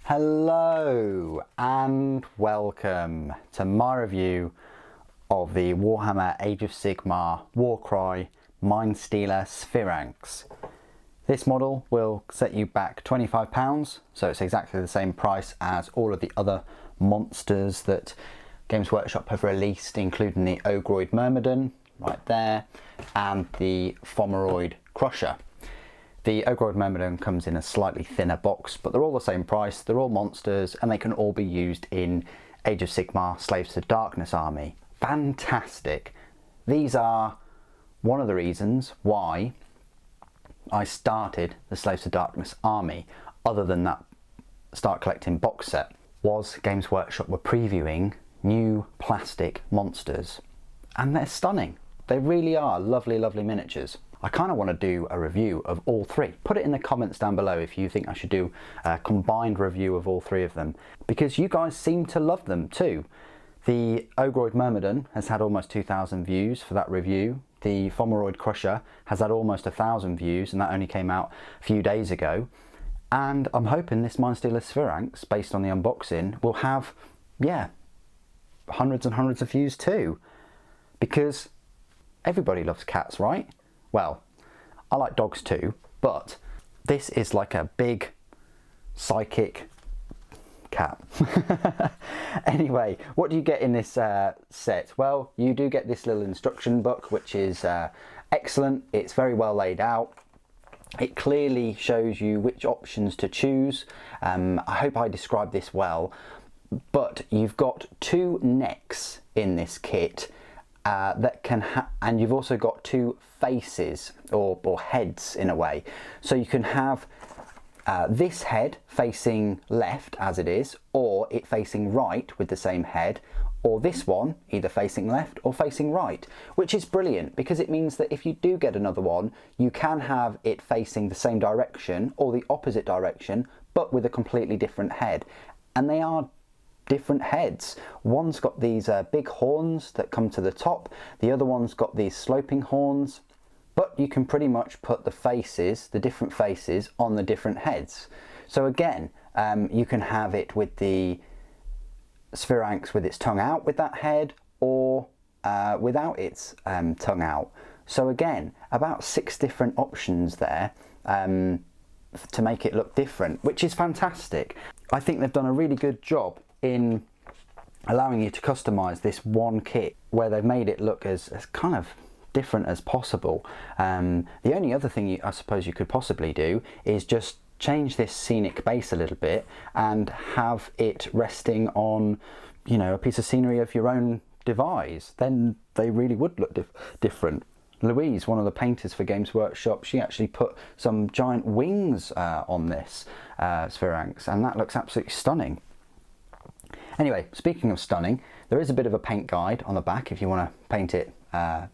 Hello and welcome to my review of the Warhammer Age of Sigmar Warcry Mindstealer Sphiranx. This model will set you back £25, so it's exactly the same price as all of the other monsters that Games Workshop have released, including the Ogroid Myrmidon right there and the Fomeroid Crusher. The Ogroid Myrmidon comes in a slightly thinner box, but they're all the same price, they're all monsters, and they can all be used in Age of Sigmar Slaves to Darkness army. Fantastic! These are one of the reasons why I started the Slaves to Darkness army, other than that Start Collecting box set, was Games Workshop were previewing new plastic monsters. And they're stunning. They really are lovely, lovely miniatures. I kind of want to do a review of all three. Put it in the comments down below if you think I should do a combined review of all three of them, because you guys seem to love them too. The Ogroid Myrmidon has had almost 2,000 views for that review. The Fomeroid Crusher has had almost 1,000 views, and that only came out a few days ago. And I'm hoping this Mindstealer Sphiranx, based on the unboxing, will have, yeah, hundreds and hundreds of views too. Because everybody loves cats, right? Well, I like dogs too, but this is like a big psychic cat. Anyway, what do you get in this set? Well, you do get this little instruction book, which is excellent. It's very well laid out. It clearly shows you which options to choose. I hope I described this well, but you've got two necks in this kit. That can and you've also got two faces or heads in a way, so you can have this head facing left as it is, or it facing right with the same head, or this one either facing left or facing right, which is brilliant because it means that if you do get another one, you can have it facing the same direction or the opposite direction, but with a completely different head. And they are different heads. One's got these big horns that come to the top, the other one's got these sloping horns, but you can pretty much put the faces, the different faces, on the different heads. So again, you can have it with the Sphiranx with its tongue out with that head, or without its tongue out. So again, about 6 different options there to make it look different, which is fantastic. I think they've done a really good job in allowing you to customize this one kit, where they've made it look as kind of different as possible. The only other thing I suppose you could possibly do is just change this scenic base a little bit and have it resting on, you know, a piece of scenery of your own devise. Then they really would look different. Louise, one of the painters for Games Workshop, she actually put some giant wings on this Sphiranx, and that looks absolutely stunning. Anyway, speaking of stunning, there is a bit of a paint guide on the back if you want to paint it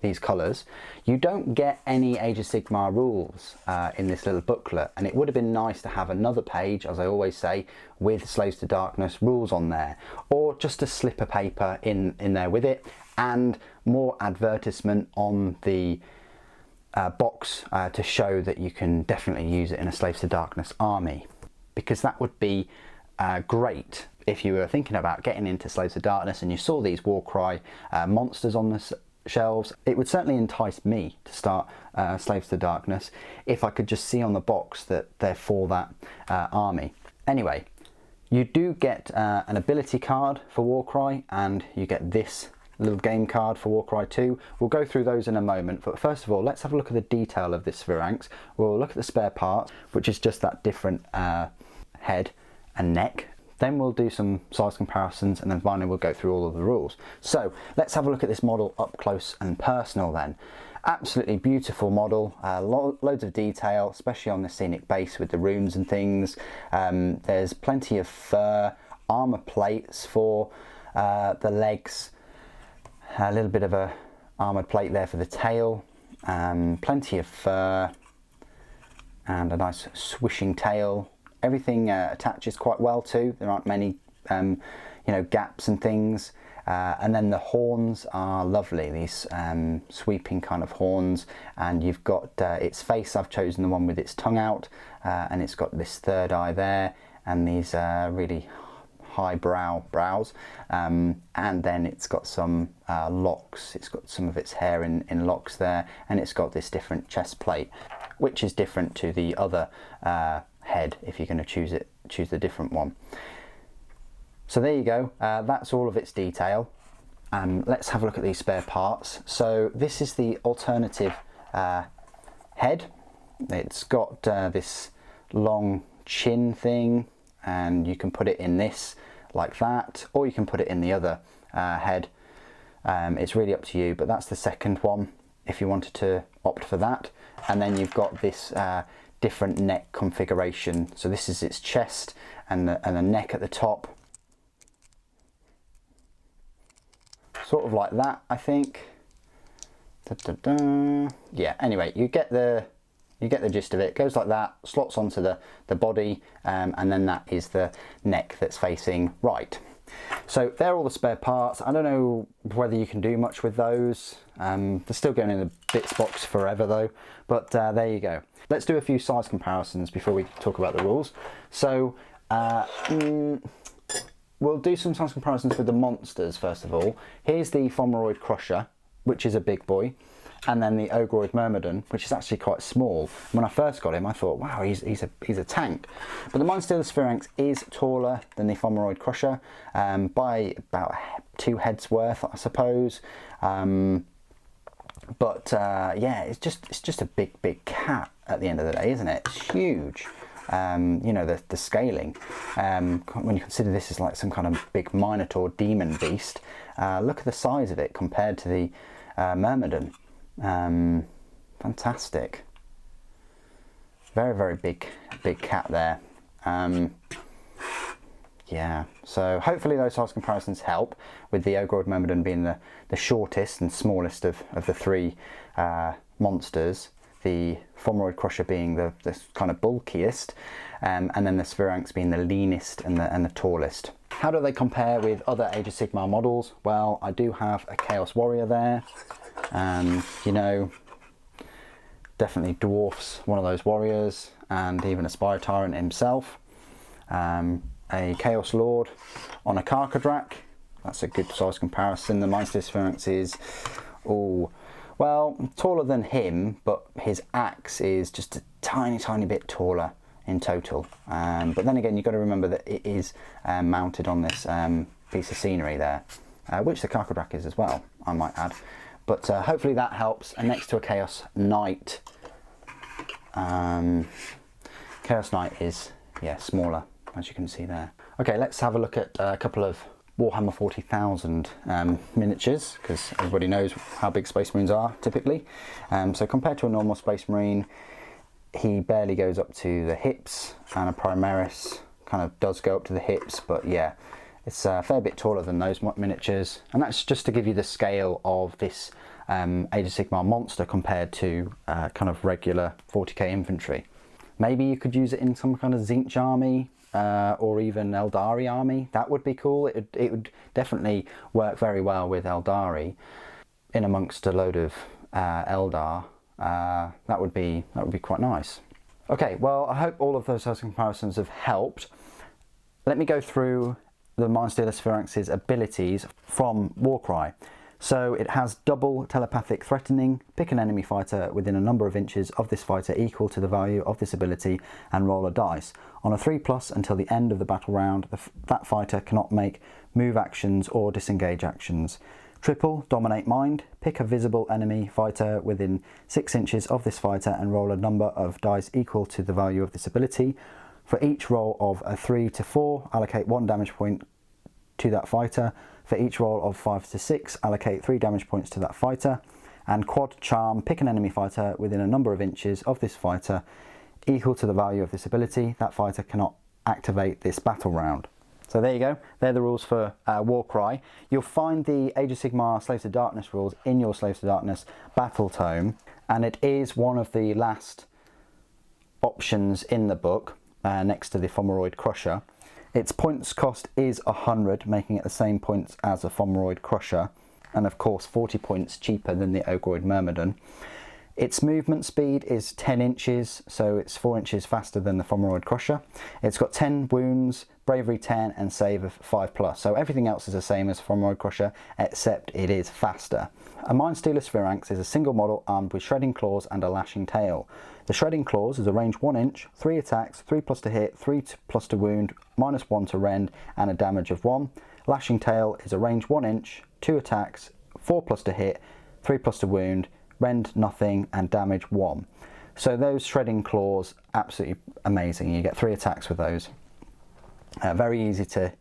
these colours. You don't get any Age of Sigmar rules in this little booklet, and it would have been nice to have another page, as I always say, with Slaves to Darkness rules on there, or just a slip of paper in there with it, and more advertisement on the box to show that you can definitely use it in a Slaves to Darkness army, because that would be great if you were thinking about getting into Slaves to Darkness and you saw these Warcry monsters on the shelves. It would certainly entice me to start Slaves to Darkness if I could just see on the box that they're for that army. Anyway, you do get an ability card for Warcry, and you get this little game card for Warcry 2. We'll go through those in a moment, but first of all, let's have a look at the detail of this Sphiranx. We'll look at the spare parts, which is just that different head and neck. Then we'll do some size comparisons, and then finally we'll go through all of the rules. So let's have a look at this model up close and personal then. Absolutely beautiful model, loads of detail, especially on the scenic base with the runes and things. There's plenty of fur, armour plates for the legs, a little bit of a armoured plate there for the tail, plenty of fur, and a nice swishing tail. Everything attaches quite well too. There aren't many gaps and things. And then the horns are lovely, these sweeping kind of horns, and you've got its face. I've chosen the one with its tongue out, and it's got this third eye there, and these really high brows, and then it's got some locks. It's got some of its hair in locks there, and it's got this different chest plate, which is different to the other head if you're going to choose the different one. So there you go, that's all of its detail. Let's have a look at these spare parts. So this is the alternative head. It's got this long chin thing, and you can put it in this like that, or you can put it in the other head. It's really up to you, but that's the second one if you wanted to opt for that. And then you've got this different neck configuration. So this is its chest and the neck at the top, sort of like that, I think. Yeah, anyway, you get the gist of it. It goes like that, slots onto the body, and then that is the neck that's facing right. So they're all the spare parts. I don't know whether you can do much with those. They're still going in the bits box forever though, but there you go. Let's do a few size comparisons before we talk about the rules. So we'll do some size comparisons with the monsters first of all. Here's the Fomeroid Crusher, which is a big boy, and then the Ogroid Myrmidon, which is actually quite small. When I first got him, I thought, wow, he's a tank. But the Mindstealer Sphiranx is taller than the Fomeroid Crusher by about 2 heads worth, I suppose. Yeah, it's just a big cat at the end of the day, isn't it? It's huge. You know, the scaling. When you consider this is like some kind of big Minotaur demon beast, look at the size of it compared to the Myrmidon. Fantastic. Very big cat there. Yeah, so hopefully those size comparisons help, with the Ogroid Myrmidon being the shortest and smallest of the 3 monsters, the Fomeroid Crusher being the kind of bulkiest, and then the Sphiranx being the leanest and the tallest. How do they compare with other Age of Sigmar models? Well, I do have a Chaos Warrior there. You know, definitely dwarfs one of those warriors, and even a Spire Tyrant himself. A Chaos Lord on a Karkadrak. That's a good size comparison. The Mindstealer Sphiranx is, well, taller than him, but his axe is just a tiny bit taller in total. But then again, you've got to remember that it is mounted on this piece of scenery there, which the Karkadrak is as well, I might add. But hopefully that helps. And next to a Chaos Knight, Chaos Knight is, yeah, smaller, as you can see there. Okay, let's have a look at a couple of Warhammer 40,000 miniatures, because everybody knows how big Space Marines are typically. So compared to a normal Space Marine, he barely goes up to the hips, and a Primaris kind of does go up to the hips, but yeah, it's a fair bit taller than those miniatures. And that's just to give you the scale of this Age of Sigmar monster compared to kind of regular 40k infantry. Maybe you could use it in some kind of Tzeentch army, or even Eldari army. That would be cool. It would definitely work very well with Eldari in amongst a load of Eldar. That would be quite nice. Okay, well, I hope all of those comparisons have helped. Let me go through the Mindstealer Sphiranx's abilities from Warcry. So it has double telepathic threatening. Pick an enemy fighter within a number of inches of this fighter equal to the value of this ability and roll a dice. On a 3+ until the end of the battle round, that fighter cannot make move actions or disengage actions. Triple dominate mind. Pick a visible enemy fighter within 6 inches of this fighter and roll a number of dice equal to the value of this ability. For each roll of a 3 to 4, allocate 1 damage point to that fighter. For each roll of 5 to 6, allocate 3 damage points to that fighter. And quad charm, pick an enemy fighter within a number of inches of this fighter equal to the value of this ability. That fighter cannot activate this battle round. So there you go, they're the rules for Warcry. You'll find the Age of Sigmar Slaves to Darkness rules in your Slaves to Darkness battle tome, and it is one of the last options in the book, next to the Fomeroid Crusher. Its points cost is 100, making it the same points as a Fomeroid Crusher, and of course 40 points cheaper than the Ogroid Myrmidon. Its movement speed is 10 inches, so it's 4 inches faster than the Fomeroid Crusher. It's got 10 wounds, bravery 10 and save of 5+, so everything else is the same as Fomeroid Crusher except it is faster. A Mindstealer Sphiranx is a single model armed with shredding claws and a lashing tail. The shredding claws is a range 1 inch, 3 attacks, 3+ to hit, 3+ to wound, -1 to rend and a damage of 1. Lashing tail is a range 1 inch, 2 attacks, 4+ to hit, 3+ to wound, rend nothing and damage 1. So those shredding claws, absolutely amazing. You get 3 attacks with those. Very easy to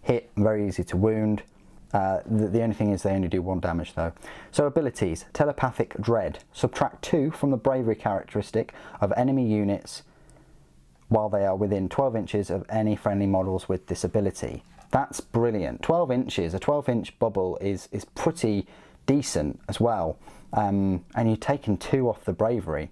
hit, very easy to wound. The only thing is they only do 1 damage though. So abilities: telepathic dread. Subtract 2 from the bravery characteristic of enemy units while they are within 12 inches of any friendly models with this ability. That's brilliant. 12 inches, a 12-inch bubble is pretty decent as well. And you've taken 2 off the bravery.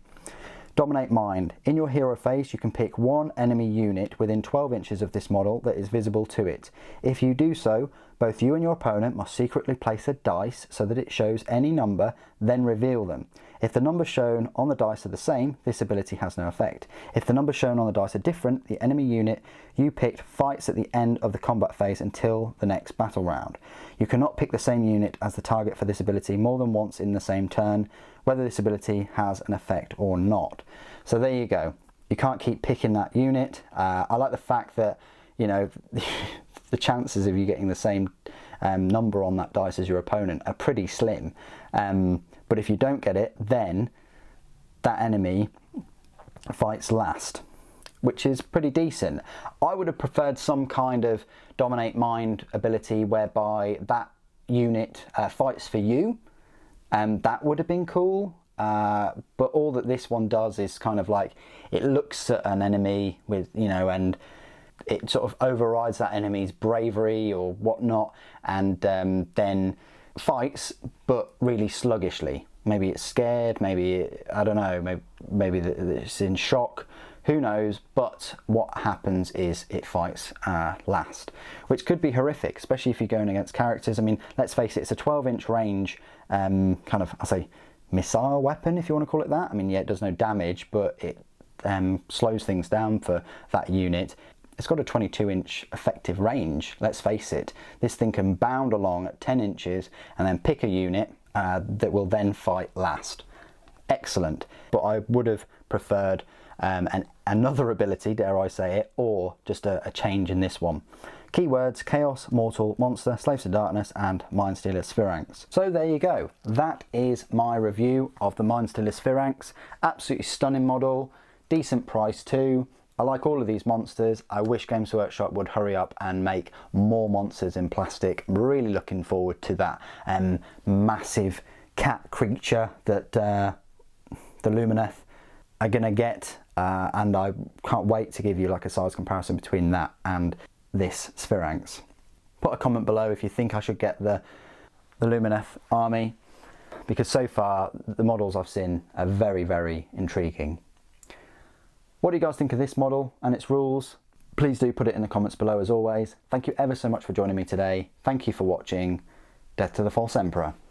Dominate mind. In your hero phase, you can pick 1 enemy unit within 12 inches of this model that is visible to it. If you do so, both you and your opponent must secretly place a dice so that it shows any number, then reveal them. If the numbers shown on the dice are the same, this ability has no effect. If the numbers shown on the dice are different, the enemy unit you picked fights at the end of the combat phase until the next battle round. You cannot pick the same unit as the target for this ability more than once in the same turn, whether this ability has an effect or not. So there you go. You can't keep picking that unit. I like the fact that, you know, the chances of you getting the same number on that dice as your opponent are pretty slim. But if you don't get it, then that enemy fights last, which is pretty decent. I would have preferred some kind of dominate mind ability whereby that unit fights for you, and that would have been cool. But all that this one does is kind of like, it looks at an enemy with, you know, and it sort of overrides that enemy's bravery or whatnot, and then fights, but really sluggishly. Maybe it's scared, maybe I don't know, maybe it's in shock, who knows. But what happens is it fights last, which could be horrific, especially if you're going against characters. I mean, let's face it, it's a 12-inch range kind of, I say, missile weapon, if you want to call it that. I mean, yeah, it does no damage, but it slows things down for that unit. It's got a 22-inch effective range. Let's face it, this thing can bound along at 10 inches and then pick a unit that will then fight last. Excellent. But I would have preferred another ability, dare I say it, or just a change in this one. Keywords: Chaos, Mortal, Monster, Slaves to Darkness and Mindstealer Sphiranx. So there you go. That is my review of the Mindstealer Sphiranx. Absolutely stunning model, decent price too. I like all of these monsters. I wish Games Workshop would hurry up and make more monsters in plastic. I'm really looking forward to that massive cat creature that the Lumineth are gonna get, and I can't wait to give you like a size comparison between that and this Sphiranx. Put a comment below if you think I should get the Lumineth army, because so far the models I've seen are very, very intriguing. What do you guys think of this model and its rules? Please do put it in the comments below as always. Thank you ever so much for joining me today. Thank you for watching. Death to the False Emperor.